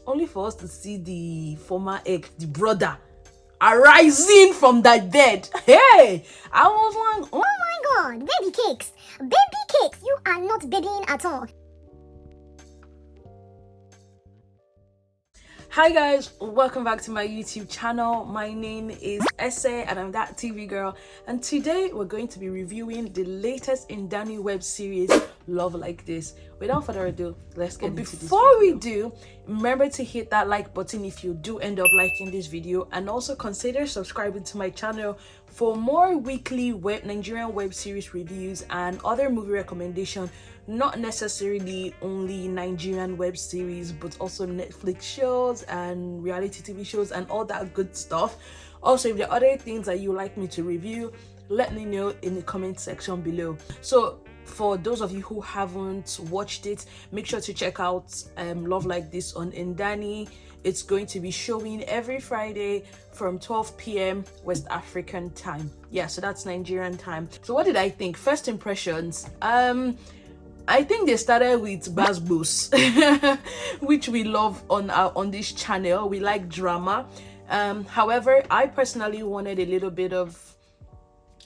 only for us to see the former ex, the brother, arising from the dead. Hey, I was like, oh my god, baby cakes, you are not babying at all. Hi guys, welcome back to my YouTube channel. My name is Ese and I'm that TV girl, and today we're going to be reviewing the latest in Dani web series, Love Like This. Without further ado, let's get into this video. Before we do, remember to hit that like button if you do end up liking this video, and also consider subscribing to my channel for more weekly Nigerian web series reviews and other movie recommendations, not necessarily only Nigerian web series but also Netflix shows and reality TV shows and all that good stuff. Also, if there are other things that you like me to review, let me know in the comment section below. So for those of you who haven't watched it, make sure to check out Love Like This on Dani. It's going to be showing every Friday from 12 p.m. West African time. Yeah, so that's Nigerian time. So what did I think? First impressions. I think they started with Basbos, which we love on this channel. We like drama. However, I personally wanted a little bit of,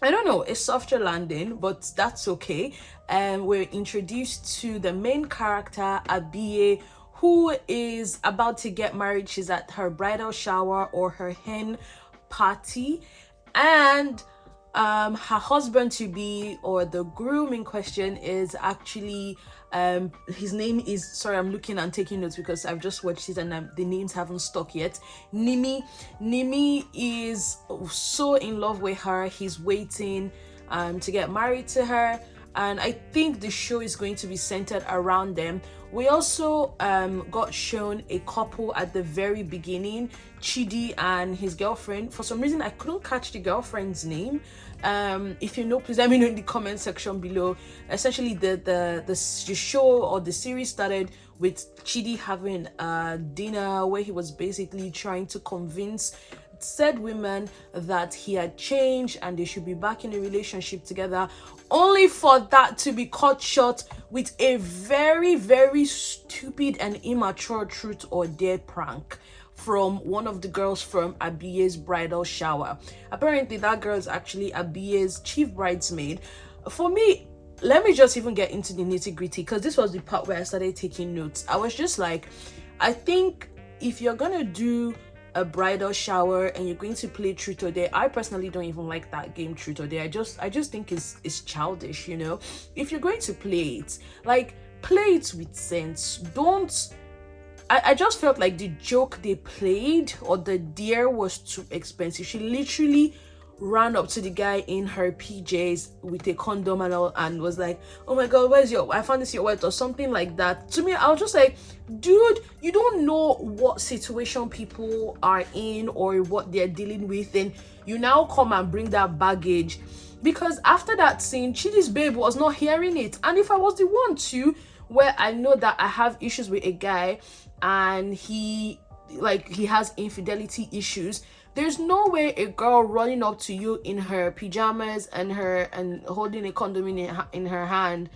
I don't know, a softer landing, but that's okay. We're introduced to the main character, Abiye, who is about to get married. She's at her bridal shower or her hen party, and her husband to be, or the groom in question, is actually his name is, sorry, I'm looking and taking notes because I've just watched it and the names haven't stuck yet. Nimi is so in love with her. He's waiting to get married to her, and I think the show is going to be centered around them. We also got shown a couple at the very beginning, Chidi and his girlfriend. For some reason, I couldn't catch the girlfriend's name. If you know, please let me know in the comment section below. Essentially, the show or the series started with Chidi having a dinner where he was basically trying to convince said women that he had changed and they should be back in a relationship together, only for that to be cut short with a very, very stupid and immature truth or dare prank from one of the girls from Abiye's bridal shower. Apparently that girl is actually Abiye's chief bridesmaid. For me, let me just even get into the nitty-gritty, because this was the part where I started taking notes. I was just like, I think if you're gonna do a bridal shower and you're going to play truth or dare, I personally don't even like that game, truth or dare. I just think it's childish, you know. If you're going to play it, like, play it with sense. Don't, I just felt like the joke they played, or the dare, was too expensive. She literally ran up to the guy in her PJs with a condom and all, and was like, oh my god, I found this your wallet, or something like that. To me, I was just like, dude, you don't know what situation people are in or what they're dealing with, and you now come and bring that baggage. Because after that scene, Chidi's babe was not hearing it. And if I was the one too, where I know that I have issues with a guy and he has infidelity issues, there's no way a girl running up to you in her pajamas and holding a condom in her hand,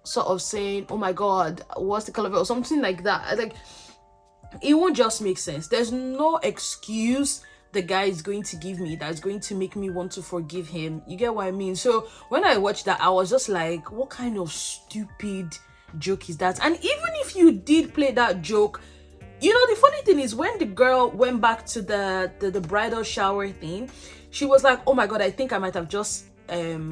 sort of saying, oh my god, what's the color of it, or something like that. Like, it won't just make sense. There's no excuse the guy is going to give me that's going to make me want to forgive him. You get what I mean? So when I watched that, I was just like, what kind of stupid joke is that? And even if you did play that joke, you know, the funny thing is, when the girl went back to the bridal shower thing, she was like, oh my god, I think I might have just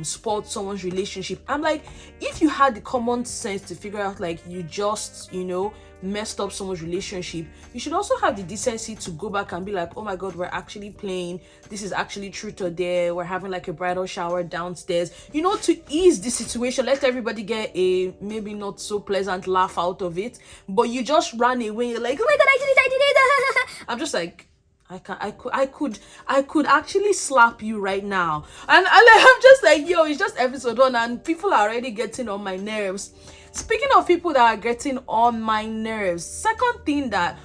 spoiled someone's relationship. I'm like, if you had the common sense to figure out, like, you just, you know, messed up someone's relationship, you should also have the decency to go back and be like, oh my god, we're actually playing, this is actually truth or dare, we're having like a bridal shower downstairs, you know, to ease the situation, let everybody get a maybe not so pleasant laugh out of it. But you just ran away, you're like, oh my god, I did it. I'm just like, I could actually slap you right now. And I'm just like, yo, it's just episode 1 and people are already getting on my nerves. Speaking of people that are getting on my nerves, second thing that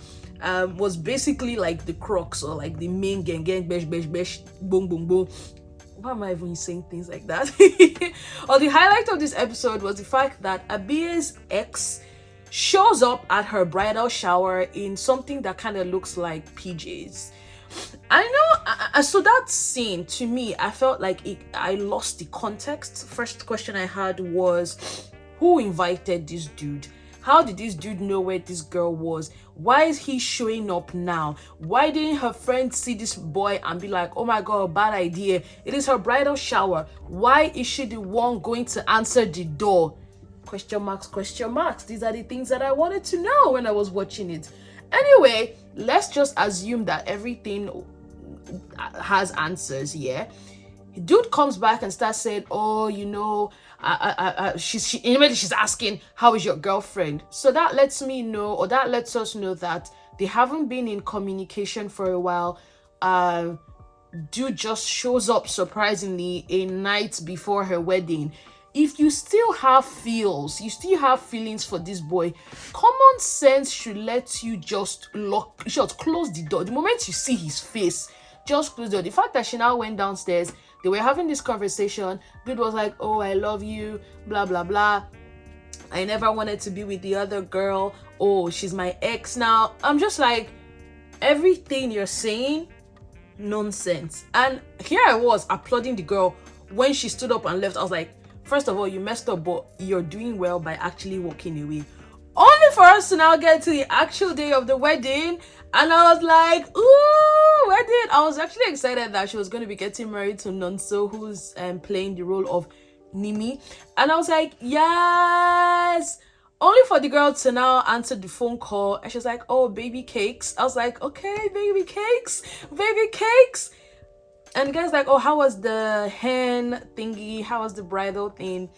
was basically like the crux, or like the main gang besh boom boom boom. Why am I even saying things like that? Or the highlight of this episode was the fact that Abiye's ex shows up at her bridal shower in something that kind of looks like PJs. I know. So that scene, to me, I felt like I lost the context. First question I had was, who invited this dude? How did this dude know where this girl was? Why is he showing up now? Why didn't her friend see this boy and be like, oh my god, bad idea. It is her bridal shower. Why is she the one going to answer the door? Question marks, question marks. These are the things that I wanted to know when I was watching it. Anyway, let's just assume that everything has answers, yeah? Dude comes back and starts saying, oh, you know, immediately she's asking, how is your girlfriend? So that lets me know, or that lets us know that they haven't been in communication for a while. Dude just shows up surprisingly a night before her wedding. If you still have feels, you still have feelings for this boy, common sense should let you just close the door. The moment you see his face, just close the door. The fact that she now went downstairs, they were having this conversation. Dude was like, oh, I love you, blah, blah, blah. I never wanted to be with the other girl. Oh, she's my ex now. I'm just like, everything you're saying, nonsense. And here I was applauding the girl when she stood up and left. I was like, first of all, you messed up, but you're doing well by actually walking away. Only for us to now get to the actual day of the wedding. And I was like, ooh, wedding. I was actually excited that she was going to be getting married to Nonso, who's playing the role of Nimi. And I was like, yes. Only for the girl to now answer the phone call. And she's like, oh, baby cakes. I was like, okay, baby cakes. Baby cakes. And the guy's like, oh, how was the hen thingy? How was the bridal thing?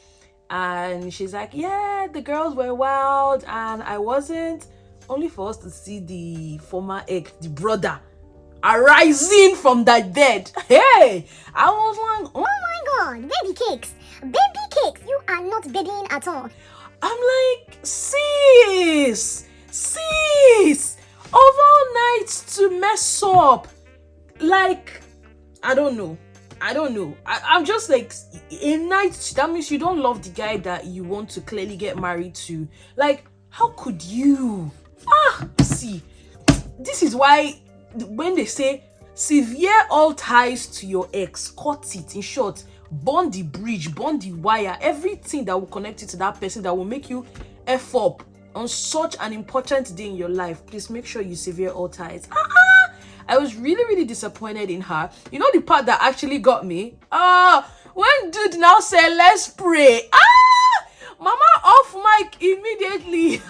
And she's like, yeah, the girls were wild and I wasn't. Only for us to see the former ex, the brother, arising from the dead. Hey, I was like, Oh my god, baby cakes. Baby cakes, you are not babying at all. I'm like, sis, of all nights to mess up, like, I don't know. I'm just like, a night, that means you don't love the guy that you want to clearly get married to. Like, how could you? See, this is why when they say sever all ties to your ex, cut it. In short, burn the bridge, burn the wire, everything that will connect you to that person, that will make you F up on such an important day in your life. Please make sure you sever all ties. I was really disappointed in her. You know the part that actually got me? When dude now said, let's pray. Mama off mic immediately.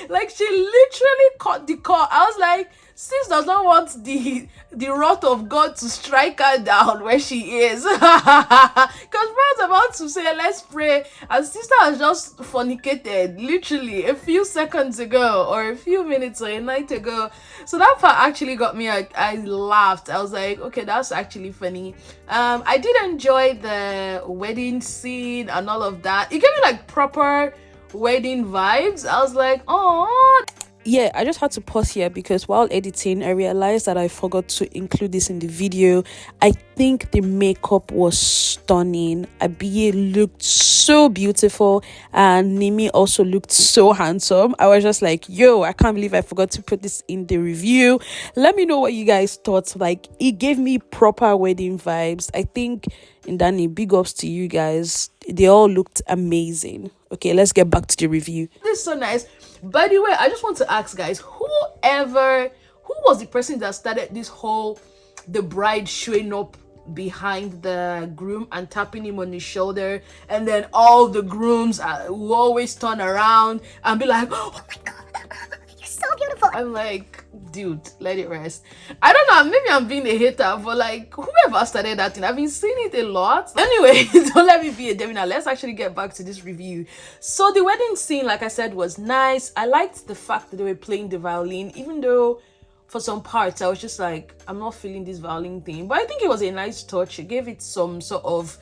Like, she literally cut the call. I was like, sis does not want the wrath of God to strike her down where she is. Because brother's about to say, let's pray, and sister has just fornicated literally a few seconds ago, or a few minutes, or a night ago. So that part actually got me. I laughed. I was like, okay, that's actually funny. I did enjoy the wedding scene and all of that. It gave me like proper wedding vibes. I was like, oh. Yeah, I just had to pause here because while editing, I realized that I forgot to include this in the video. I think the makeup was stunning. Abiye looked so beautiful and Nimi also looked so handsome. I was just like, yo, I can't believe I forgot to put this in the review. Let me know what you guys thought. Like, it gave me proper wedding vibes. I think, in Dani, big ups to you guys. They all looked amazing. Okay, let's get back to the review. This is so nice. By the way, I just want to ask guys, who was the person that started this whole, the bride showing up behind the groom and tapping him on his shoulder, and then all the grooms will always turn around and be like, oh my god, you're so beautiful. I'm like, dude, let it rest. I don't know, maybe I'm being a hater, but like, whoever started that thing, I've been seeing it a lot. Anyway, don't let me be a devil now. Let's actually get back to this review. So the wedding scene, like I said, was nice. I liked the fact that they were playing the violin, even though for some parts I was just like, I'm not feeling this violin thing, but I think it was a nice touch. It gave it some sort of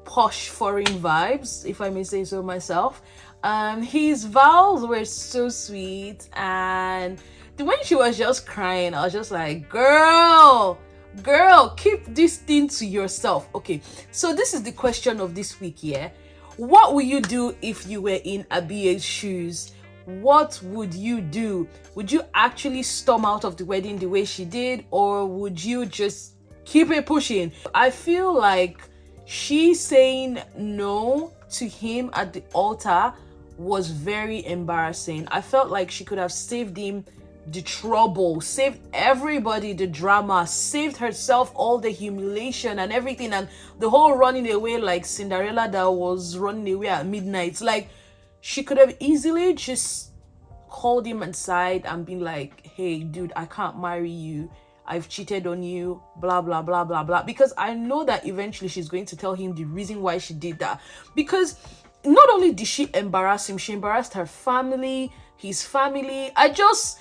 posh foreign vibes, if I may say so myself. His vows were so sweet, and when she was just crying, I was just like, girl, keep this thing to yourself. Okay, so this is the question of this week, yeah? What would you do if you were in Abiye's shoes? What would you do? Would you actually storm out of the wedding the way she did, or would you just keep it pushing? I feel like she saying no to him at the altar was very embarrassing. I felt like she could have saved him the trouble, saved everybody the drama, saved herself all the humiliation and everything, and the whole running away like Cinderella that was running away at midnight. Like, she could have easily just called him aside and been like, hey dude, I can't marry you, I've cheated on you, blah blah blah blah blah, because I know that eventually she's going to tell him the reason why she did that. Because not only did she embarrass him, she embarrassed her family, his family. I just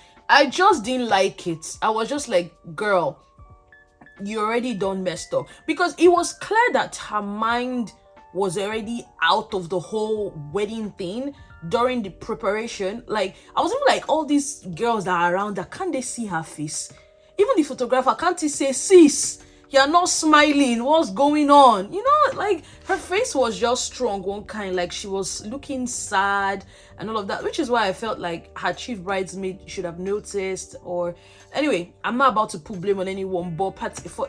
didn't like it. I was just like, girl, you already done messed up. Because it was clear that her mind was already out of the whole wedding thing during the preparation. Like, I was even like, all these girls that are around her, can't they see her face? Even the photographer, can't he say, sis, you're not smiling, what's going on? You know, like, her face was just strong, one kind, like she was looking sad and all of that, which is why I felt like her chief bridesmaid should have noticed. Or anyway, I'm not about to put blame on anyone, but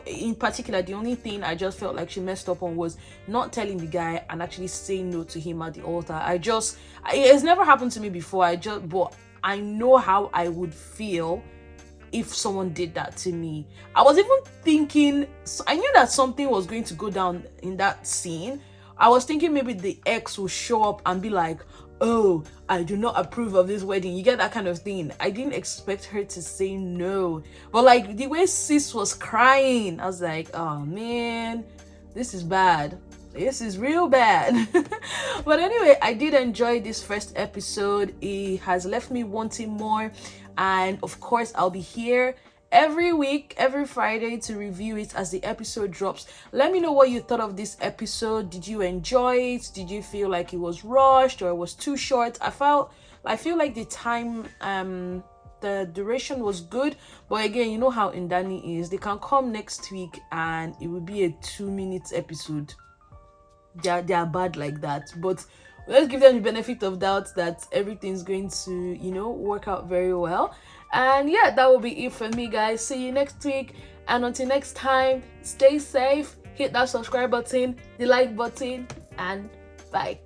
in particular, the only thing I just felt like she messed up on was not telling the guy and actually saying no to him at the altar. It's never happened to me before. But I know how I would feel if someone did that to me. I was even thinking, I knew that something was going to go down in that scene. I was thinking maybe the ex will show up and be like, oh, I do not approve of this wedding. You get that kind of thing. I didn't expect her to say no. But like the way sis was crying, I was like, oh man, this is bad. This is real bad. But anyway, I did enjoy this first episode. It has left me wanting more. And of course, I'll be here every week, every Friday, to review it as the episode drops. Let me know what you thought of this episode. Did you enjoy it? Did you feel like it was rushed or it was too short? I feel like the time, the duration was good. But again, you know how Indani is. They can come next week and it will be a 2-minute episode. They are bad like that. But let's give them the benefit of doubt that everything's going to, work out very well. And yeah, that will be it for me, guys. See you next week, and until next time, stay safe, hit that subscribe button, the like button, and bye.